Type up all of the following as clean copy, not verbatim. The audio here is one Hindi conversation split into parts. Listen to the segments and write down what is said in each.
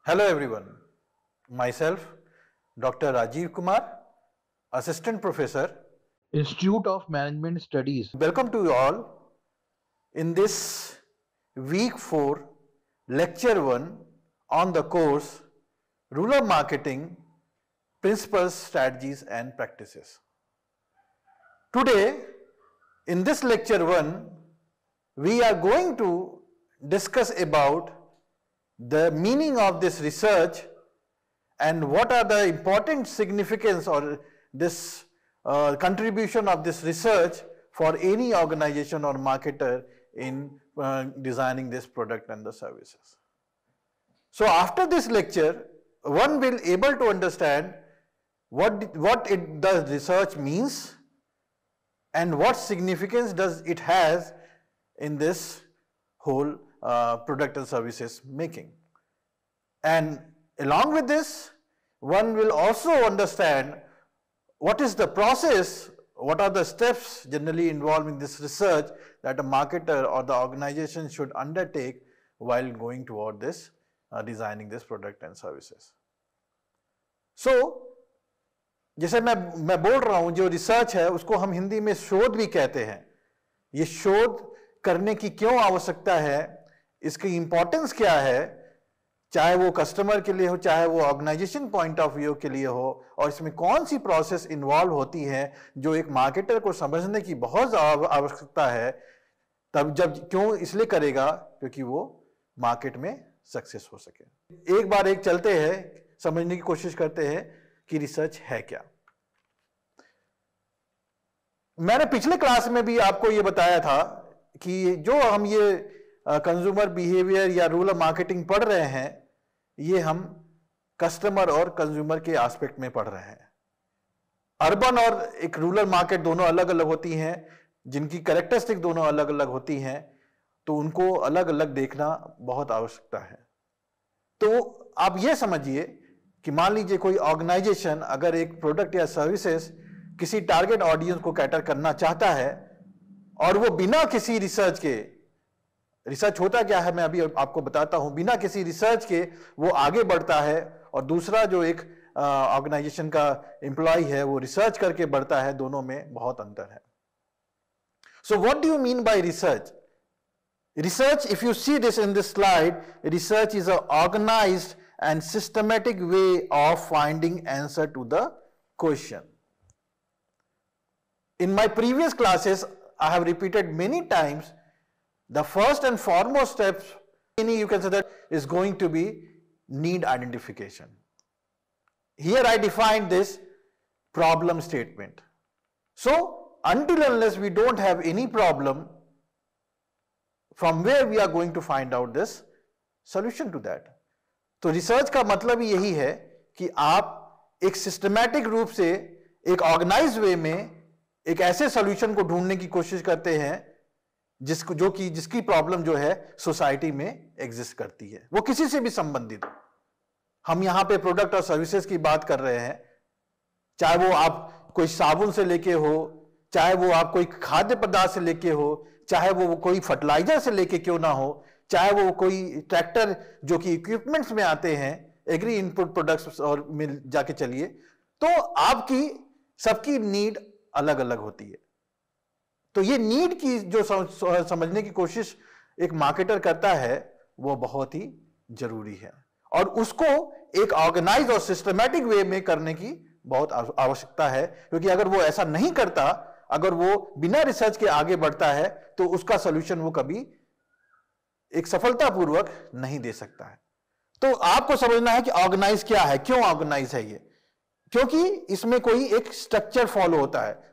Hello everyone, myself Dr. Rajiv Kumar, Assistant Professor, Institute of Management Studies. Welcome to you all in this week 4 lecture 1 on the course Rural Marketing Principles, Strategies and Practices. Today in this lecture 1 we are going to discuss about the meaning of this research and what are the important significance or this contribution of this research for any organization or marketer in designing this product and the services. So after this lecture, one will able to understand what the research means and what significance does it has in this whole product and services making. And along with this, one will also understand what is the process, what are the steps generally involved in this research that a marketer or the organization should undertake while going toward this designing this product and services. So जैसे मैं बोल रहा हूँ, जो रिसर्च है उसको हम हिंदी में शोध भी कहते हैं. ये शोध करने की क्यों आवश्यकता है, इसकी इंपॉर्टेंस क्या है, चाहे वो कस्टमर के लिए हो, चाहे वो ऑर्गेनाइजेशन पॉइंट ऑफ व्यू के लिए हो, और इसमें कौन सी प्रोसेस इन्वॉल्व होती है जो एक मार्केटर को समझने की बहुत आवश्यकता है. तब जब क्यों इसलिए करेगा क्योंकि वो मार्केट में सक्सेस हो सके. एक बार एक चलते हैं, समझने की कोशिश करते हैं कि रिसर्च है क्या. मैंने पिछले क्लास में भी आपको ये बताया था कि जो हम ये कंज्यूमर बिहेवियर या रूरल मार्केटिंग पढ़ रहे हैं, ये हम कस्टमर और कंज्यूमर के एस्पेक्ट में पढ़ रहे हैं. अर्बन और एक रूरल मार्केट दोनों अलग अलग होती हैं, जिनकी कैरेक्टरिस्टिक दोनों अलग अलग होती हैं, तो उनको अलग अलग देखना बहुत आवश्यकता है. तो आप ये समझिए कि मान लीजिए कोई ऑर्गेनाइजेशन अगर एक प्रोडक्ट या सर्विसेज किसी टारगेट ऑडियंस को कैटर करना चाहता है और वो बिना किसी रिसर्च के, रिसर्च होता क्या है मैं अभी आपको बताता हूं, बिना किसी रिसर्च के वो आगे बढ़ता है, और दूसरा जो एक ऑर्गेनाइजेशन का एम्प्लॉय है वो रिसर्च करके बढ़ता है, दोनों में बहुत अंतर है. So what do you mean by research? Research, if you see this in this slide, research is an organized and systematic way of finding answer to the question. In my previous classes, I have repeated many times, the first and foremost steps, you can say that, is going to be need identification. Here I defined this problem statement. So, until unless we don't have any problem, from where we are going to find out this solution to that. तो रिसर्च का मतलब ही यही है कि आप एक सिस्टमैटिक रूप से एक ऑर्गेनाइज्ड वे में एक ऐसे सॉल्यूशन को ढूंढने की कोशिश करते हैं जिसकी प्रॉब्लम जो है सोसाइटी में एग्जिस्ट करती है, वो किसी से भी संबंधित हो. हम यहां पे प्रोडक्ट और सर्विसेज की बात कर रहे हैं, चाहे वो आप कोई साबुन से लेके हो, चाहे वो आप कोई खाद्य पदार्थ से लेके हो, चाहे वो कोई फर्टिलाइजर से लेके क्यों ना हो, चाहे वो कोई ट्रैक्टर जो कि इक्विपमेंट्स में आते हैं, एग्री इनपुट प्रोडक्ट्स और मिल जाके चलिए, तो आपकी सबकी नीड अलग अलग होती है. तो ये नीड की जो समझने की कोशिश एक मार्केटर करता है वो बहुत ही जरूरी है, और उसको एक ऑर्गेनाइज और सिस्टमैटिक वे में करने की बहुत आवश्यकता है. क्योंकि अगर वो ऐसा नहीं करता, अगर वो बिना रिसर्च के आगे बढ़ता है, तो उसका सॉल्यूशन वो कभी एक सफलतापूर्वक नहीं दे सकता है. तो आपको समझना है कि ऑर्गेनाइज क्या है, क्यों ऑर्गेनाइज है ये, क्योंकि इसमें कोई एक स्ट्रक्चर फॉलो होता है.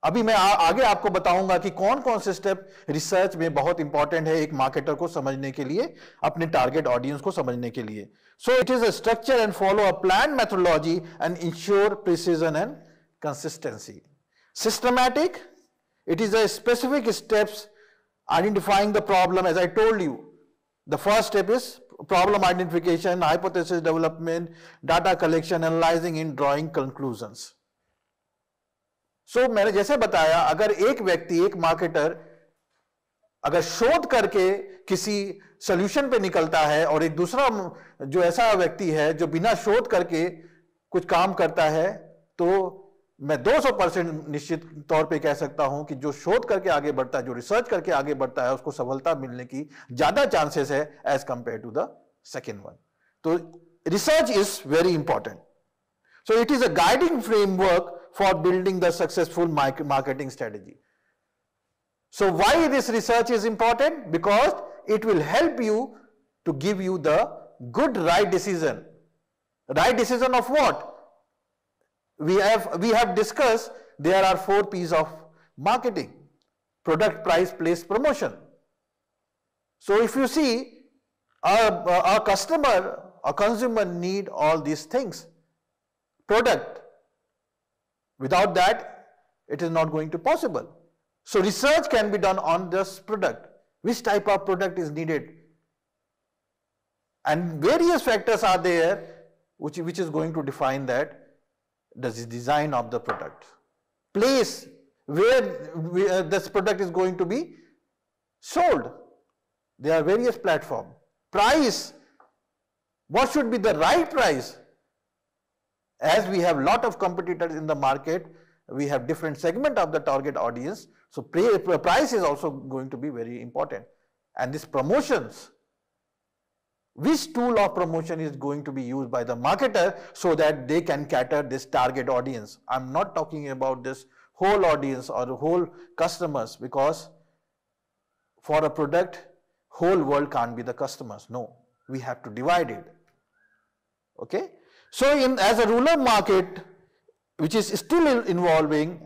अभी मैं आगे आपको बताऊंगा कि कौन कौन से स्टेप रिसर्च में बहुत इंपॉर्टेंट है एक मार्केटर को समझने के लिए, अपने टारगेट ऑडियंस को समझने के लिए. So it is a structure and follow a plan methodology and ensure precision and consistency. Systematic, it is a specific steps identifying the problem. As I told you, the first step is problem identification, hypothesis development, data collection, analyzing and drawing conclusions. So मैंने जैसे बताया, अगर एक व्यक्ति, एक मार्केटर अगर शोध करके किसी सॉल्यूशन पे निकलता है और एक दूसरा जो ऐसा व्यक्ति है जो बिना शोध करके कुछ काम करता है, तो मैं 200% निश्चित तौर पे कह सकता हूं कि जो शोध करके आगे बढ़ता है, जो रिसर्च करके आगे बढ़ता है, उसको सफलता मिलने की ज्यादा चांसेस है as compare to the second one. तो research is very important. So it is a guiding framework for building the successful marketing strategy. So why this research is important? Because it will help you to give you the good right decision. Right decision of what? We have discussed there are 4 P's of marketing: product, price, place, promotion. So if you see a customer, a consumer need all these things. Product. Without that, it is not going to possible. So research can be done on this product. Which type of product is needed? And various factors are there which is going to define that, the design of the product. Place, where this product is going to be sold. There are various platforms. Price. What should be the right price? As we have lot of competitors in the market, we have different segment of the target audience. So price is also going to be very important. And this promotions, which tool of promotion is going to be used by the marketer so that they can cater this target audience. I'm not talking about this whole audience or whole customers, because for a product, whole world can't be the customers. No, we have to divide it. Okay. So as a rural market, which is still evolving,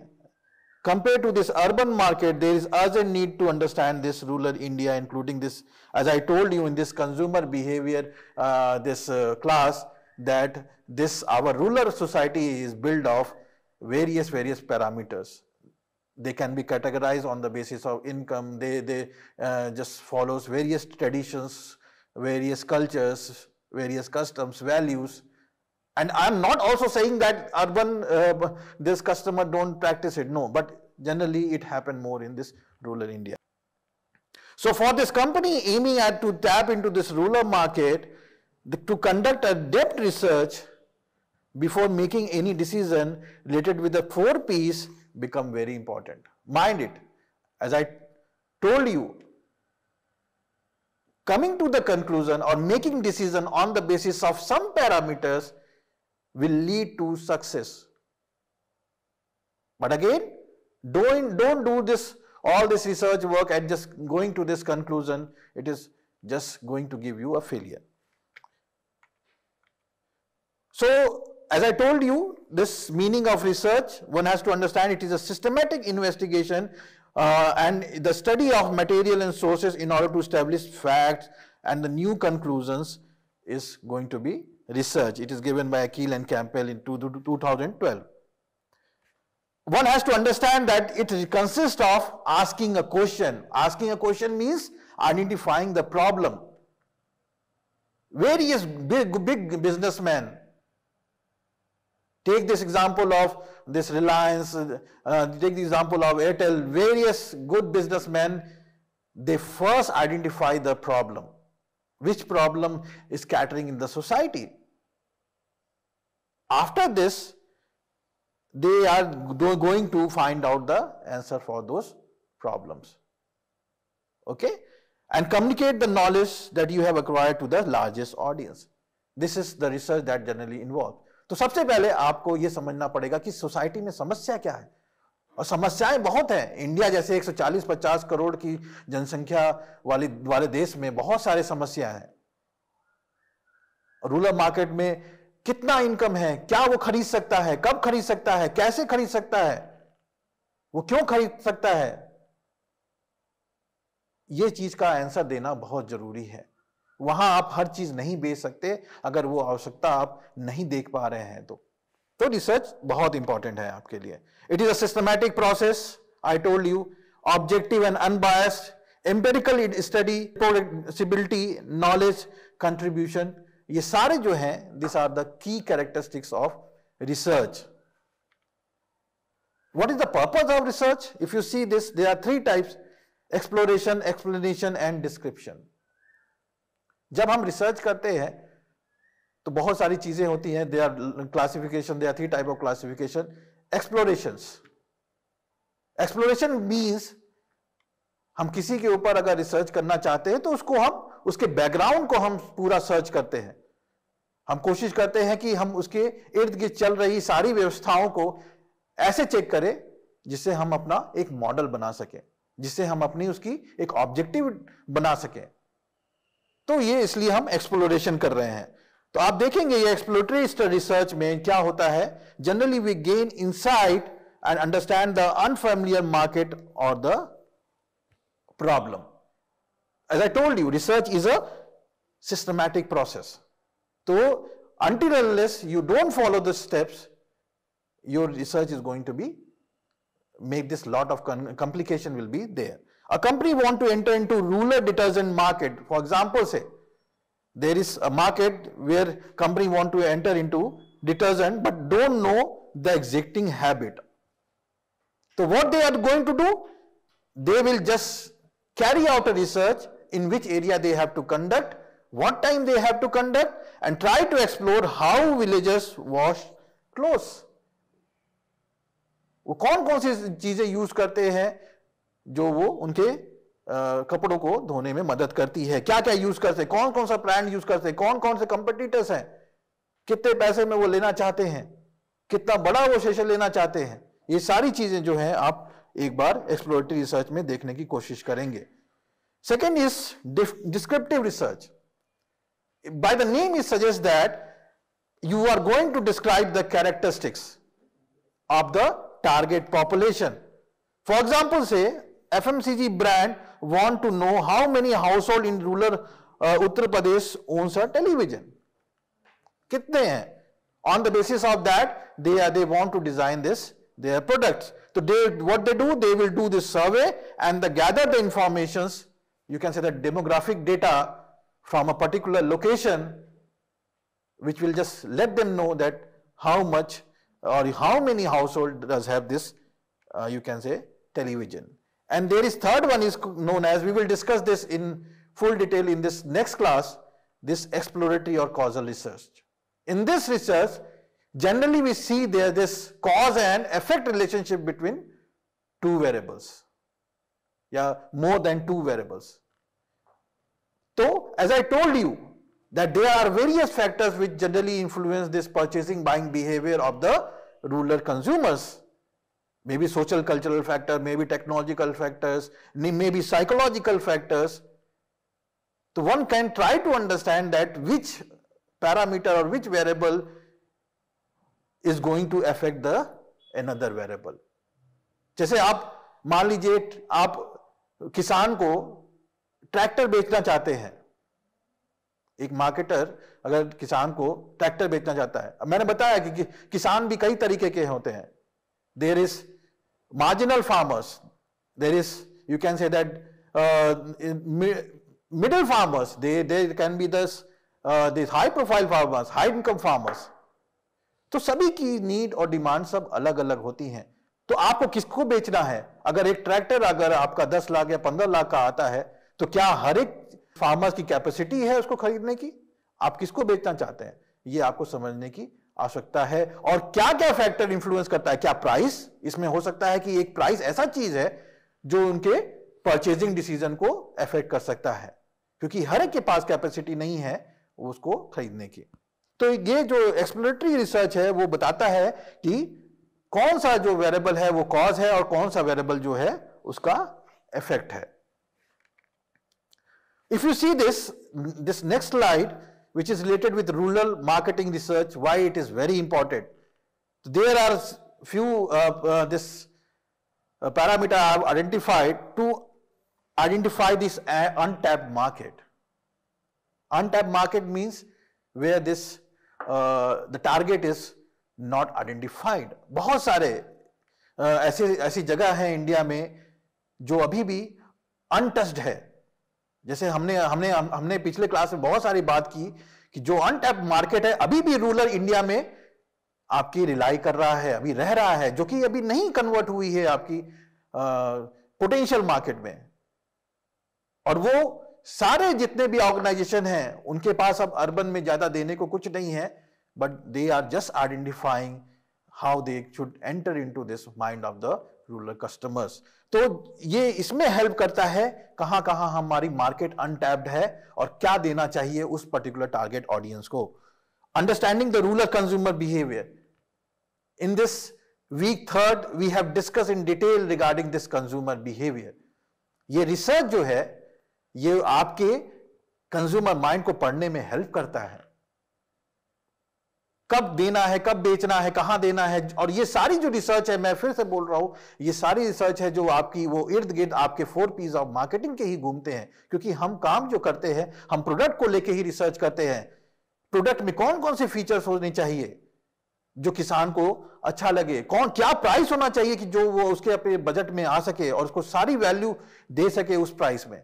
compared to this urban market, there is urgent need to understand this rural India, including this, as I told you in this consumer behavior, class, that this our rural society is built of various parameters. They can be categorized on the basis of income. They just follows various traditions, various cultures, various customs, values. And I'm not also saying that urban, this customer don't practice it. No, but generally it happen more in this rural India. So for this company aiming at to tap into this rural market, to conduct a depth research before making any decision related with the 4 P's become very important. Mind it, as I told you, coming to the conclusion or making decision on the basis of some parameters will lead to success. But again, don't do this all this research work and just going to this conclusion. It is just going to give you a failure. So, as I told you, this meaning of research, one has to understand it is a systematic investigation and the study of material and sources in order to establish facts and the new conclusions is going to be research. It is given by Akil and Campbell in 2012. One has to understand that it consists of asking a question. Asking a question means identifying the problem. Various big businessmen, take this example of this Reliance, take the example of Airtel, various good businessmen, they first identify the problem. Which problem is scattering in the society? After this, they are going to find out the answer for those problems. Okay? And communicate the knowledge that you have acquired to the largest audience. This is the research that generally involved. तो सबसे पहले आपको ये समझना पड़ेगा कि सोसाइटी में समस्या क्या है, और समस्याएं बहुत हैं. इंडिया जैसे 140-50 करोड़ की जनसंख्या वाले देश में बहुत सारे समस्या हैं. रूरल मार्केट में कितना इनकम है, क्या वो खरीद सकता है, कब खरीद सकता है, कैसे खरीद सकता है, वो क्यों खरीद सकता है, ये चीज का आंसर देना बहुत जरूरी है. वहां आप हर चीज नहीं बेच सकते अगर वो आवश्यकता आप नहीं देख पा रहे हैं तो रिसर्च बहुत इंपॉर्टेंट है आपके लिए. It is a systematic process. I told you, objective and unbiased, empirical study, producibility, knowledge, contribution, ये सारे जो हैं, this are the key characteristics of research. What is the purpose of research? If you see this, there are 3 types. Exploration, explanation and description. जब हम रिसर्च करते हैं तो बहुत सारी चीजें होती हैं, they are classification, they are 3 type of classification. Exploration means हम किसी के ऊपर अगर रिसर्च करना चाहते हैं तो उसको हम, उसके बैकग्राउंड को हम पूरा सर्च करते हैं। हम कोशिश करते हैं कि हम उसके इर्द गिर्द चल रही सारी व्यवस्थाओं को ऐसे चेक करें जिससे हम अपना एक मॉडल बना सकें, जिससे हम अपनी उसकी एक ऑब्जेक्टिव बना सकें। तो ये इसलिए हम एक्सप्लोरेशन कर रहे हैं। तो आप देखेंगे ये एक्सप्लोरेटरी रिसर्च में क्या होता है, generally we gain insight and understand the unfamiliar market or the problem. As I told you, research is a systematic process. So until unless you don't follow the steps, your research is going to be make this lot of complication will be there. A company want to enter into rural detergent market. For example, say there is a market where company want to enter into detergent but don't know the exacting habit. So what they are going to do? They will just carry out a research in which area they have to conduct, what time they have to conduct, and try to explore how villagers wash clothes. वो कौन कौन सी चीजें यूज करते हैं जो वो उनके कपड़ों को धोने में मदद करती है, क्या क्या यूज करते हैं, कौन कौन सा ब्रांड यूज करते हैं, कौन कौन से कंपटीटर्स हैं, कितने पैसे में वो लेना चाहते हैं, कितना बड़ा वो सेशन लेना चाहते हैं। ये सारी चीजें जो हैं आप एक बार एक्सप्लोरेटरी रिसर्च में देखने की कोशिश करेंगे। Second is descriptive research. By the name it suggest that you are going to describe the characteristics of the target population. For example say FMCG brand want to know how many household in rural Uttar Pradesh owns a television. कितने हैं? On the basis of that, they want to design their products. So what they do, they will do this survey and they gather the informations. You can say the demographic data from a particular location, which will just let them know that how much or how many household does have this, you can say, television. And there is third one is known as, we will discuss this in full detail in this next class, this exploratory or causal research. In this research, generally we see there this cause and effect relationship between two variables, more than two variables. So as I told you that there are various factors which generally influence this purchasing buying behavior of the rural consumers. Maybe social cultural factor, maybe technological factors, maybe psychological factors. So one can try to understand that which parameter or which variable is going to affect the another variable. जैसे आप मान लीजिए आप किसान को ट्रैक्टर बेचना चाहते हैं, एक मार्केटर अगर किसान को ट्रैक्टर बेचना चाहता है, मैंने बताया कि किसान भी कई तरीके के होते हैं। There is marginal farmers, there is, you can say that middle farmers, they can be this high profile farmers, high income farmers. तो सभी की नीड और डिमांड सब अलग अलग होती हैं। तो आपको किसको बेचना है? अगर एक ट्रैक्टर अगर आपका 10 लाख या 15 लाख का आता है तो क्या हर एक फार्मर्स की कैपेसिटी है उसको खरीदने की? आप किसको बेचना चाहते हैं, ये आपको समझने की आवश्यकता है। और क्या क्या फैक्टर इंफ्लुएंस करता है? क्या प्राइस? इसमें हो सकता है कि एक प्राइस ऐसा चीज है जो उनके परचेजिंग डिसीजन को अफेक्ट कर सकता है, क्योंकि हर एक के पास कैपेसिटी नहीं है उसको खरीदने की। तो ये जो एक्सप्लोरेटरी रिसर्च है वो बताता है कि कौन सा जो वेरिएबल है वो कॉज है और कौन सा वेरिएबल जो है उसका इफेक्ट है। If you see this next slide which is related with rural marketing research, why it is very important. There are few parameter I have identified to identify this untapped market. Untapped market means where this the target is not identified. बहुत सारे ऐसी जगह है इंडिया में जो अभी भी अनटच्ड है। जैसे हमने पिछले क्लास में बहुत सारी बात की कि जो अनटैप्ड मार्केट है अभी भी रूरल इंडिया में आपकी रिलाई कर रहा है, अभी रह रहा है, जो कि अभी नहीं कन्वर्ट हुई है आपकी पोटेंशियल मार्केट में। और वो सारे जितने भी ऑर्गेनाइजेशन हैं उनके पास अब अर्बन में ज्यादा देने को कुछ नहीं है, but they are just identifying how they should enter into this mind of the rural customers. तो ये इसमें हेल्प करता है कहां कहां हमारी मार्केट अनटैप्ड है और क्या देना चाहिए उस पर्टिकुलर टारगेट ऑडियंस को। Understanding the rural consumer behaviour, in this week third we have discuss in detail regarding this consumer behaviour. ये रिसर्च जो है ये आपके कंज्यूमर माइंड को पढ़ने में हेल्प करता है, कब देना है, कब बेचना है, कहां देना है। और ये सारी जो रिसर्च है, मैं फिर से बोल रहा हूं, ये सारी रिसर्च है जो आपकी वो इर्द गिर्द आपके 4 P's ऑफ मार्केटिंग के ही घूमते हैं। क्योंकि हम काम जो करते हैं हम प्रोडक्ट को लेके ही रिसर्च करते हैं। प्रोडक्ट में कौन कौन से फीचर्स होने चाहिए जो किसान को अच्छा लगे, कौन क्या प्राइस होना चाहिए कि जो वो उसके अपने बजट में आ सके और उसको सारी वैल्यू दे सके उस प्राइस में।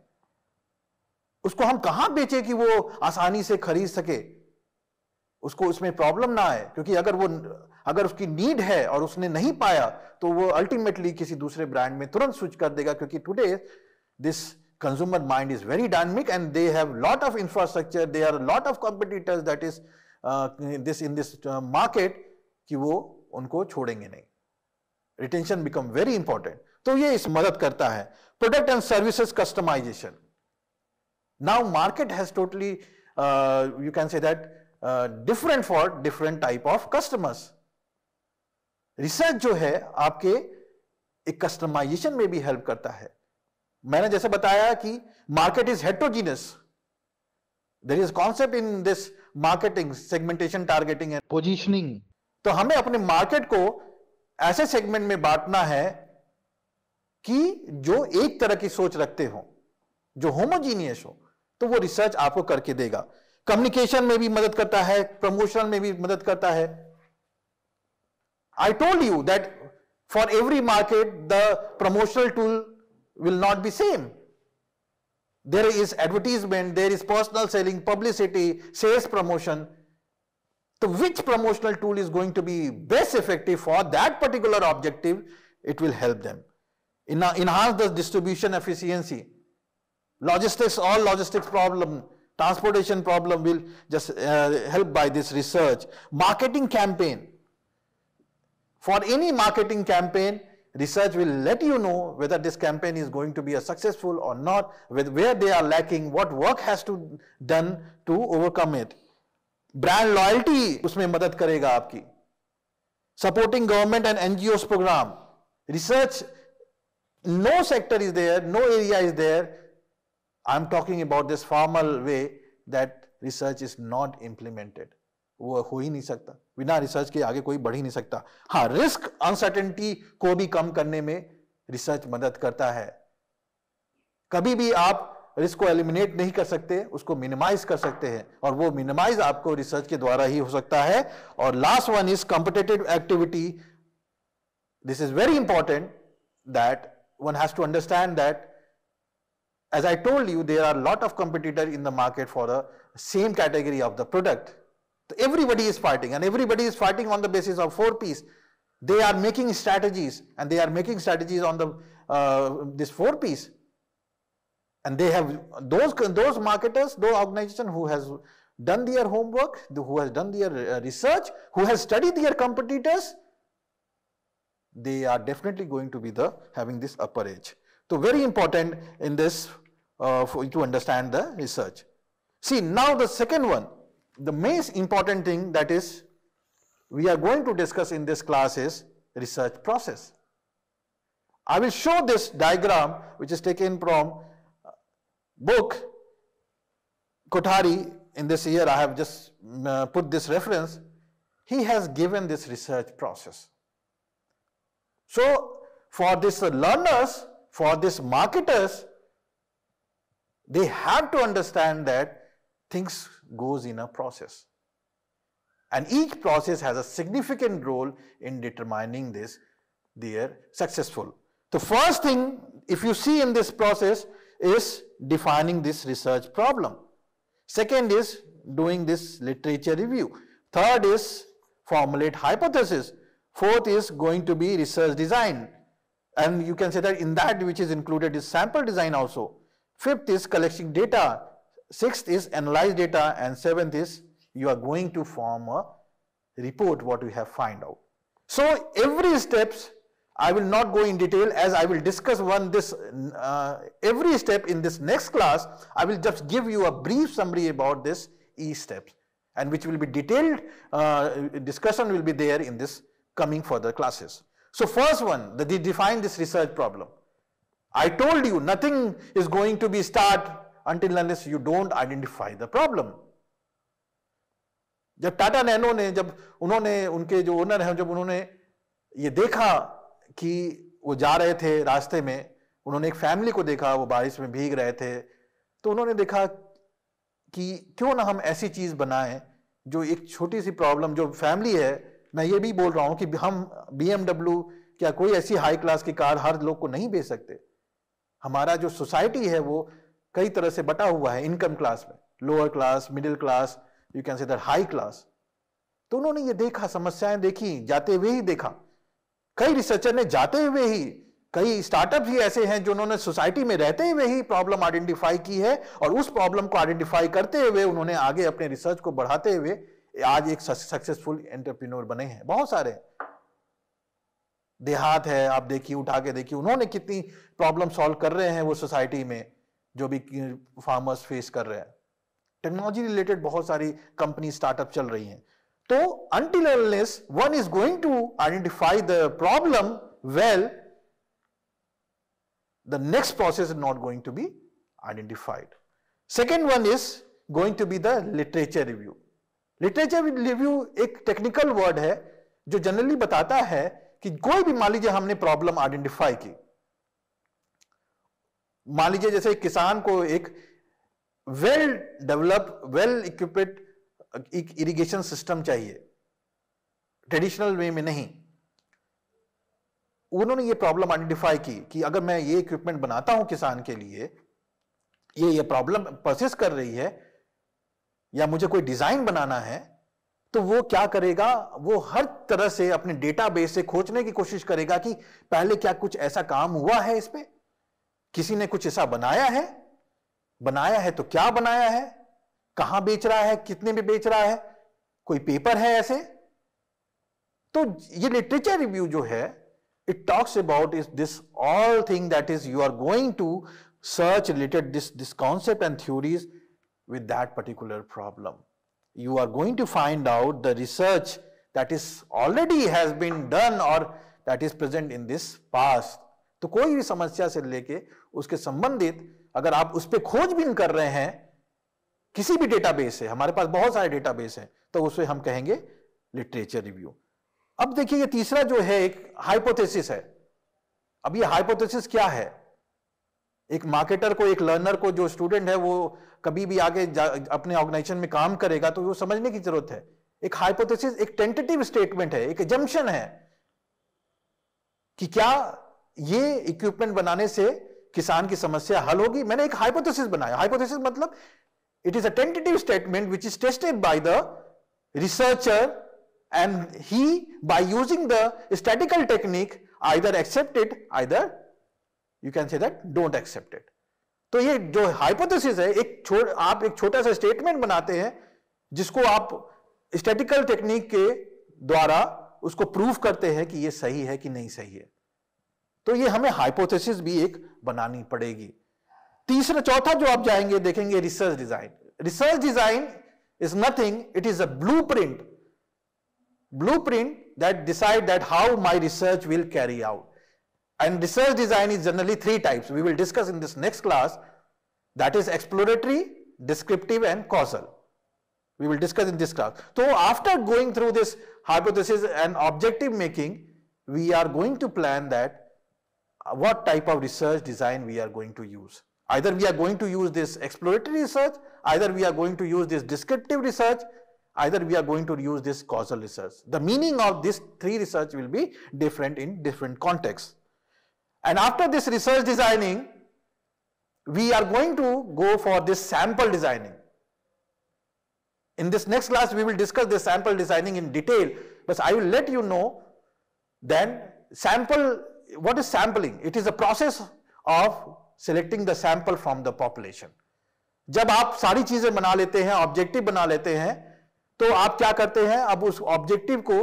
उसको हम कहां बेचे कि वो आसानी से खरीद सके, उसको उसमें प्रॉब्लम ना आए। क्योंकि अगर उसकी नीड है और उसने नहीं पाया तो वो अल्टीमेटली किसी दूसरे ब्रांड में तुरंत स्विच कर देगा। क्योंकि today this consumer mind is very dynamic and they have lot of infrastructure, they are lot of competitors that is this in this market कि वो उनको छोड़ेंगे नहीं। Retention become very important. तो ये इस मदद करता है। Product and services customization, now market has totally you can say that different for different type of customers. Research जो है आपके एक कस्टमाइजेशन में भी हेल्प करता है। मैंने जैसे बताया कि market is heterogeneous, there is concept in this marketing, segmentation, targeting and positioning. तो हमें अपने मार्केट को ऐसे सेगमेंट में बांटना है कि जो एक तरह की सोच रखते हो, जो होमोजीनियस हो। तो वो रिसर्च आपको करके देगा। कम्युनिकेशन में भी मदद करता है, प्रमोशन में भी मदद करता है। I told you that for every market the promotional tool will not be same. There is advertisement, there is personal selling, publicity, sales promotion. तो which promotional tool is going to be best effective for that particular objective, it will help them enhance the distribution efficiency. Logistics, all logistics problem, transportation problem will just help by this research. Marketing campaign. For any marketing campaign, research will let you know whether this campaign is going to be a successful or not, where they are lacking, what work has to done to overcome it. Brand loyalty उसमें मदद करेगा आपकी. Supporting government and NGOs program. Research, no sector is there, no area is there. I'm talking about this formal way that research is not implemented. वो हो ही नहीं सकता, बिना रिसर्च के आगे कोई बढ़ ही नहीं सकता। हाँ, रिस्क अनसर्टेनिटी को भी कम करने में रिसर्च मदद करता है। कभी भी आप रिस्क को एलिमिनेट नहीं कर सकते, उसको मिनिमाइज कर सकते हैं, और वो मिनिमाइज आपको रिसर्च के द्वारा ही हो सकता है। और last one is competitive activity. This is very important that one has to understand that, as I told you, there are a lot of competitors in the market for the same category of the product. So everybody is fighting, and everybody is fighting on the basis of 4 P's. They are making strategies, and they are making strategies on the this 4 P's. And they have those marketers, those organizations who has done their homework, who has done their research, who has studied their competitors, they are definitely going to be having this upper edge. So very important in this for you to understand the research. See, now the second one, the most important thing that is we are going to discuss in this class is research process. I will show this diagram which is taken from book Kothari. In this year I have just put this reference. He has given this research process. So for this learners, for this marketers, they have to understand that things goes in a process, and each process has a significant role in determining this their successful. The first thing, if you see in this process, is defining this research problem. Second is doing this literature review. Third is formulate hypothesis. Fourth is going to be research design, and you can say that in that which is included is sample design also. Fifth is collecting data. Sixth is analyze data. And seventh is you are going to form a report what you have find out. So every steps I will not go in detail, as I will discuss every step in this next class. I will just give you a brief summary about this each steps, and which will be detailed discussion will be there in this coming further classes. So first one, they define this research problem. I told you nothing is going to be start until unless you don't identify the problem. जब टाटा नैनो ने जब उन्होंने उनके जो ओनर हैं जब उन्होंने ये देखा कि वो जा रहे थे रास्ते में, उन्होंने एक फैमिली को देखा वो बारिश में भीग रहे थे, तो उन्होंने देखा कि क्यों ना हम ऐसी चीज बनाएं जो एक छोटी सी प्रॉब्लम जो फैमिली है, मैं ये भी बोल रहा हूं कि हम BMW क्या कोई ऐसी हाई क्लास की कार हर लोग को नहीं बेच सकते. हमारा जो सोसाइटी है वो कई तरह से बटा हुआ है इनकम क्लास में, lower class, middle class, you can say that high class. तो उन्होंने ये देखा, समस्याएं देखी, जाते हुए ही देखा. कई रिसर्चर ने जाते हुए ही, कई स्टार्टअप ही ऐसे हैं जो उन्होंने सोसाइटी में रहते हुए ही प्रॉब्लम आइडेंटिफाई की है, और उस प्रॉब्लम को आइडेंटिफाई करते हुए उन्होंने आगे अपने रिसर्च को बढ़ाते हुए आज एक सक्सेसफुल एंटरप्रेन्योर बने हैं. बहुत सारे देहात है, आप देखिए, उठा के देखिए, उन्होंने कितनी प्रॉब्लम सॉल्व कर रहे हैं वो सोसाइटी में जो भी फार्मर्स फेस कर रहे हैं. टेक्नोलॉजी रिलेटेड बहुत सारी कंपनी स्टार्टअप चल रही हैं. तो until unless one is going to identify the problem well, the next process is not going to be identified. Second one is going to be the literature review. Literature review एक टेक्निकल वर्ड है जो जनरली बताता है कि कोई भी, मान लीजिए हमने प्रॉब्लम आइडेंटिफाई की, मान लीजिए जैसे किसान को एक वेल डेवलप, वेल इक्विप्ड एक इरिगेशन सिस्टम चाहिए, ट्रेडिशनल वे में नहीं. उन्होंने ये प्रॉब्लम आइडेंटिफाई की कि अगर मैं ये इक्विपमेंट बनाता हूं किसान के लिए, ये प्रॉब्लम परसिस्ट कर रही है, या मुझे कोई डिजाइन बनाना है, तो वो क्या करेगा, वो हर तरह से अपने डेटाबेस से खोजने की कोशिश करेगा कि पहले क्या कुछ ऐसा काम हुआ है इस पे, किसी ने कुछ ऐसा बनाया है तो क्या बनाया है, कहां बेच रहा है, कितने में बेच रहा है, कोई पेपर है ऐसे. तो ये लिटरेचर रिव्यू जो है, it talks about is this all thing that is you are going to search related this concept and theories with that particular problem. You are going to find out the research that is already has been done or that is present in this past. तो कोई भी समस्या से लेके उसके संबंधित अगर आप उस पर खोजबीन कर रहे हैं किसी भी डेटाबेस से, हमारे पास बहुत सारे डेटाबेस हैं, तो उसे हम कहेंगे लिटरेचर रिव्यू. अब देखिए ये तीसरा जो है एक हाइपोथेसिस है. अब ये हाइपोथेसिस क्या है? एक मार्केटर को, एक लर्नर को, जो स्टूडेंट है वो कभी भी आगे अपने ऑर्गेनाइजेशन में काम करेगा तो वो समझने की जरूरत है. एक हाइपोथेसिस एक टेंटेटिव स्टेटमेंट है, एक एजम्पशन है कि क्या ये इक्विपमेंट बनाने से किसान की समस्या हल होगी. मैंने एक हाइपोथेसिस बनाया. हाइपोथेसिस मतलब it is a tentative statement which is tested by the researcher and he by using the statistical technique either accepted, either you can say that don't accept it. तो ये जो हाइपोथेसिस है, आप एक छोटा सा स्टेटमेंट बनाते हैं जिसको आप स्टैटिकल टेक्निक के द्वारा उसको प्रूव करते हैं कि ये सही है कि नहीं सही है. तो ये हमें हाइपोथेसिस भी एक बनानी पड़ेगी. चौथा जो आप जाएंगे देखेंगे research design. Research design is nothing, it is a blueprint that decide that how my research will carry out. And research design is generally three types. We will discuss in this next class. That is exploratory, descriptive and causal. We will discuss in this class. So after going through this hypothesis and objective making, we are going to plan that what type of research design we are going to use. Either we are going to use this exploratory research, either we are going to use this descriptive research, either we are going to use this causal research. The meaning of these three research will be different in different contexts. And after this research designing, we are going to go for this sample designing. In this next class, we will discuss this sample designing in detail, but I will let you know then what is sampling? It is a process of selecting the sample from the population. जब आप सारी चीजें बना लेते हैं, ऑब्जेक्टिव बना लेते हैं, तो आप क्या करते हैं, अब उस ऑब्जेक्टिव को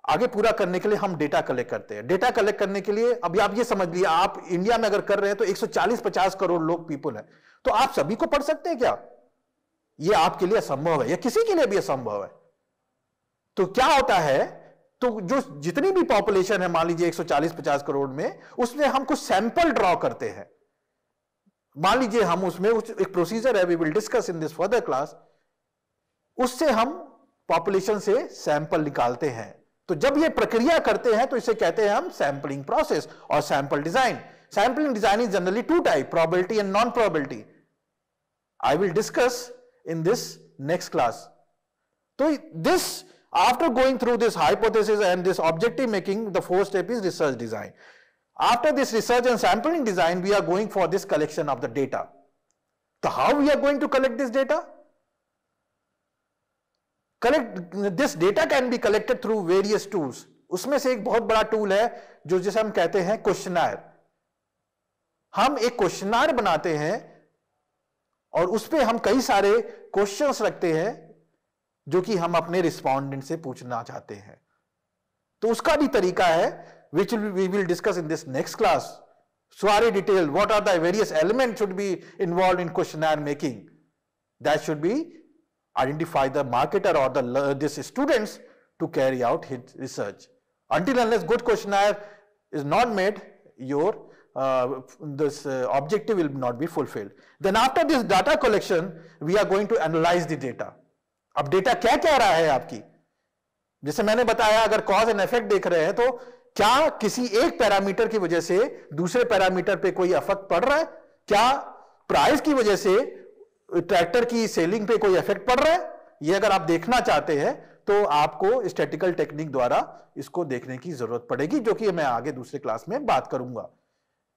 आगे पूरा करने के लिए हम डेटा कलेक्ट करते हैं. डेटा कलेक्ट करने के लिए अभी आप ये समझ लिए, आप इंडिया में अगर कर रहे हैं तो 140-50 करोड़ लोग पीपल है, तो आप सभी को पढ़ सकते हैं क्या? ये आपके लिए असंभव है, या किसी के लिए भी असंभव है. तो क्या होता है, तो जो जितनी भी पॉपुलेशन है, मान लीजिए 140-50 करोड़ में, उसमें हम कुछ सैंपल ड्रॉ करते हैं. मान लीजिए हम उसमें एक प्रोसीजर है, we will discuss in this further class, उससे हम पॉपुलेशन से सैंपल निकालते हैं. तो जब ये प्रक्रिया करते हैं तो इसे कहते हैं हम सैंपलिंग प्रोसेस और sample design. Sampling design is generally two type, probability and non probability. I will discuss in this next class. तो this, after going through this hypothesis and this objective making, the fourth step is research design. After this research and sampling design, we are going for this collection of the data. So how we are going to collect this data? This data can be collected through various tools. उसमें से एक बहुत बड़ा टूल है जो जिसे हम कहते हैं क्वेश्चनर. हम एक क्वेश्चनर बनाते हैं और उस पे हम कई सारे क्वेश्चंस रखते हैं जो कि हम अपने रिस्पोंडेंट से पूछना चाहते हैं. तो उसका भी तरीका है, which we will discuss in this next class. Very detailed, what are the various elements should be involved in questionnaire making. That should be identify the marketer or this students to carry out his research. Until unless good questionnaire is not made, your this objective will not be fulfilled. Then after this data collection, we are going to analyze the data. अब डेटा क्या कह रहा है आपकी, जैसे मैंने बताया, अगर कॉज एंड इफेक्ट देख रहे हैं तो क्या किसी एक पैरामीटर की वजह से दूसरे पैरामीटर पे कोई इफेक्ट पड़ रहा है? क्या प्राइस की वजह से ट्रैक्टर की सेलिंग पे कोई इफेक्ट पड़ रहा है? ये अगर आप देखना चाहते हैं तो आपको स्टैटिस्टिकल टेक्निक द्वारा इसको देखने की जरूरत पड़ेगी, जो कि मैं आगे दूसरे क्लास में बात करूंगा.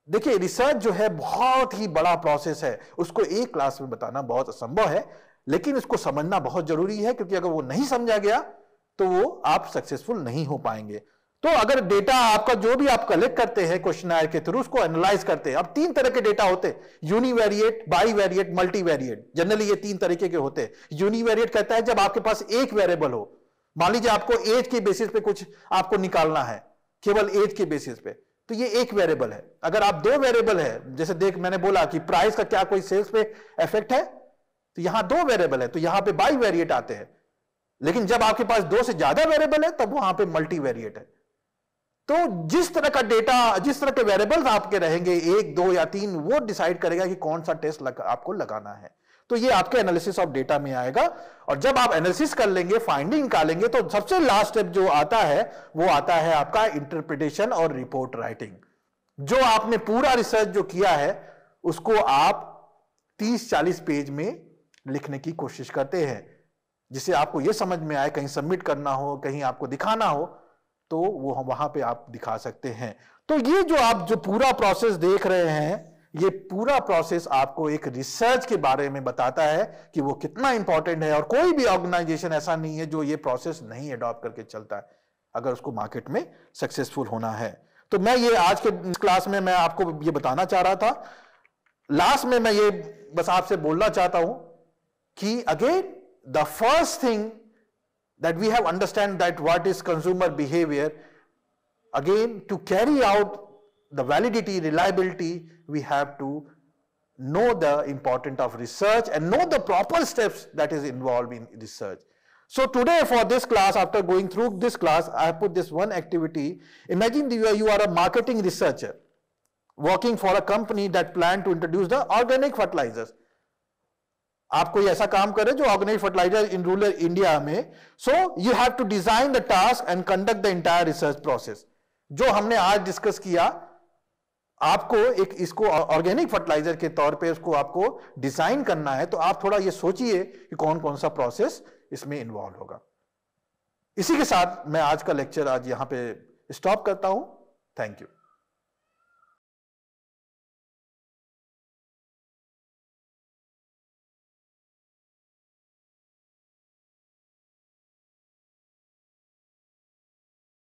देखिए, रिसर्च जो है बहुत ही बड़ा प्रोसेस है, उसको एक क्लास में बताना बहुत असंभव है, लेकिन इसको समझना बहुत जरूरी है, क्योंकि अगर वो नहीं समझा गया तो वो आप सक्सेसफुल नहीं हो पाएंगे. तो अगर डेटा आपका जो भी आप कलेक्ट करते हैं क्वेश्चनर के थ्रू, उसको एनालाइज करते हैं. अब 3 तरह के डेटा होते हैं, यूनिवेरिएट, बाईवेरिएट, मल्टीवेरिएट. जनरली ये 3 तरीके के होते हैं. यूनिवेरिएट कहता है जब आपके पास एक वेरिएबल हो. मान लीजिए आपको एज के बेसिस पे कुछ आपको निकालना है, केवल एज के बेसिस पे, तो ये एक वेरिएबल है. अगर आप 2 वेरिएबल है, जैसे मैंने बोला कि प्राइस का क्या कोई सेल्स पे इफेक्ट है, तो यहां 2 वेरिएबल है, तो यहां पे बाईवेरिएट आते हैं. लेकिन जब आपके पास 2 से ज्यादा वेरिएबल है, तब वहां पे मल्टीवेरिएट है. तो जिस तरह का डेटा, जिस तरह के वेरिएबल्स आपके रहेंगे, 1, 2 या 3, वो डिसाइड करेगा कि कौन सा टेस्ट आपको लगाना है. तो ये आपके एनालिसिस ऑफ डेटा में आएगा. और जब आप एनालिसिस कर लेंगे, फाइंडिंग निकालेंगे, तो सबसे लास्ट स्टेप जो आता है वो आता है आपका इंटरप्रिटेशन और रिपोर्ट राइटिंग. जो आपने पूरा रिसर्च जो किया है उसको आप 30-40 पेज में लिखने की कोशिश करते हैं, जिसे आपको यह समझ में आए, कहीं सबमिट करना हो, कहीं आपको दिखाना हो, तो वो वहां पे आप दिखा सकते हैं. तो ये जो आप जो पूरा प्रोसेस देख रहे हैं, ये पूरा प्रोसेस आपको एक रिसर्च के बारे में बताता है कि वो कितना इंपॉर्टेंट है. और कोई भी ऑर्गेनाइजेशन ऐसा नहीं है जो ये प्रोसेस नहीं अडॉप्ट करके चलता है, अगर उसको मार्केट में सक्सेसफुल होना है. तो मैं ये आज के क्लास में मैं आपको ये बताना चाह रहा था. लास्ट में मैं ये बस आपसे बोलना चाहता हूं कि again the first thing that we have understand that what is consumer behavior, again to carry out the validity, reliability, we have to know the importance of research and know the proper steps that is involved in research. So today for this class, after going through this class, I have put this one activity. Imagine you are a marketing researcher working for a company that plan to introduce the organic fertilizers. आप कोई ऐसा काम करें जो organic fertiliser in rural India में. So you have to design the task and conduct the entire research process. जो हमने आज डिस्कस किया, आपको एक इसको ऑर्गेनिक फर्टिलाइजर के तौर पे उसको आपको डिजाइन करना है. तो आप थोड़ा ये सोचिए कि कौन कौन सा प्रोसेस इसमें इन्वॉल्व होगा. इसी के साथ मैं आज का लेक्चर आज यहां पे स्टॉप करता हूं. Thank you.